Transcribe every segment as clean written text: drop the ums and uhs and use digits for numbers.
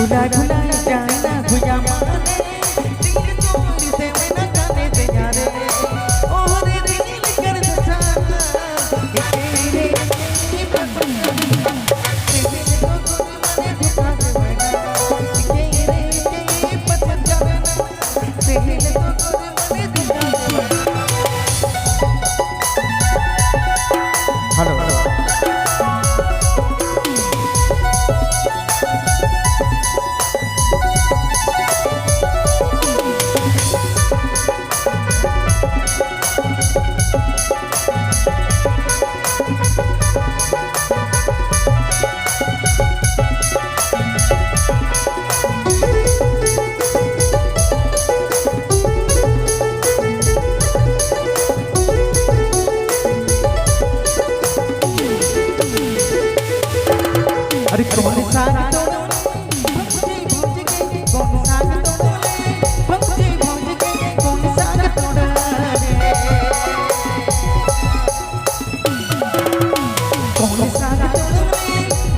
भुला भुला जाना भुजा माने दिल चोरी से मैं न जाने दे यारे ओ रे दिल कर दसा तेरे पसंद तेरे को मने दुखा दे तेरे पसंद तेरे को मने दुखा दे। हेलो अरे कौन सा भौजी भौजी के कौन सा भौजी भौजी के कौन सा तोड़ा रे कौन सा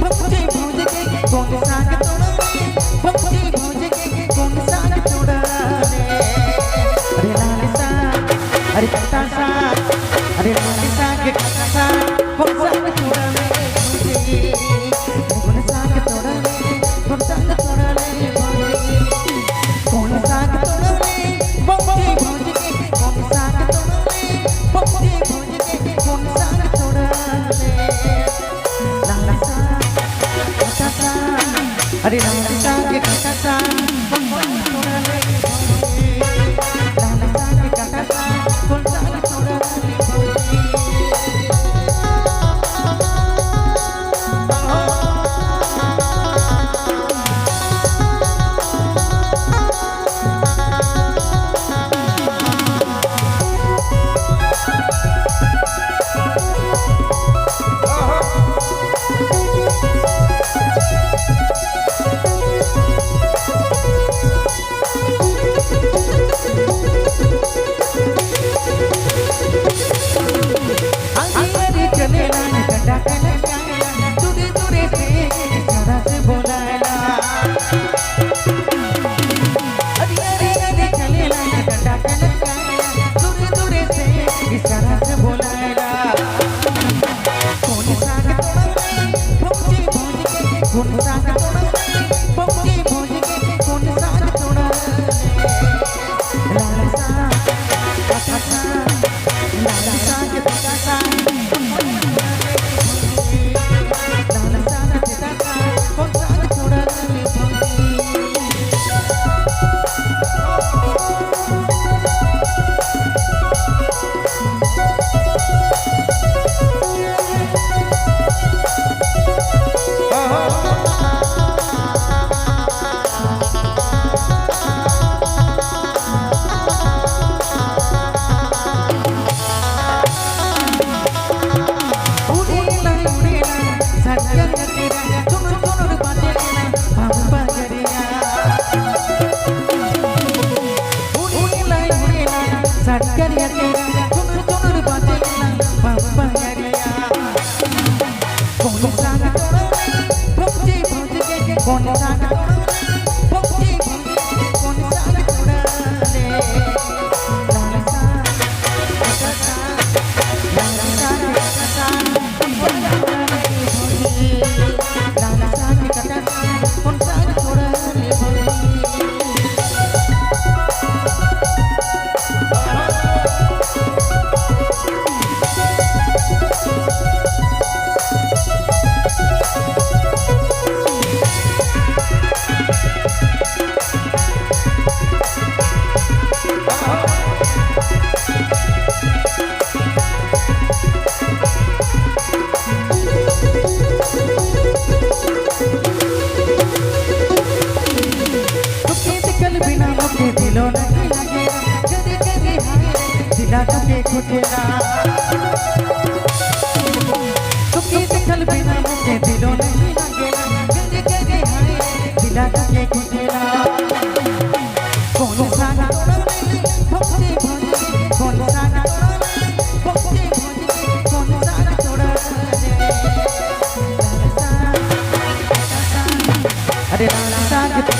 भौजी भौजी के कौन सा तोड़ा भौजी भौजी के कौन सा तोड़ा रे अरे लाल सा अरे कट्टा सा अरे लाल सा के कट्टा सा कौन सा तोड़ा रे अरे राधिका के काका सा थोड़ा ले राधिका के काका सा थोड़ा ले अरे सांग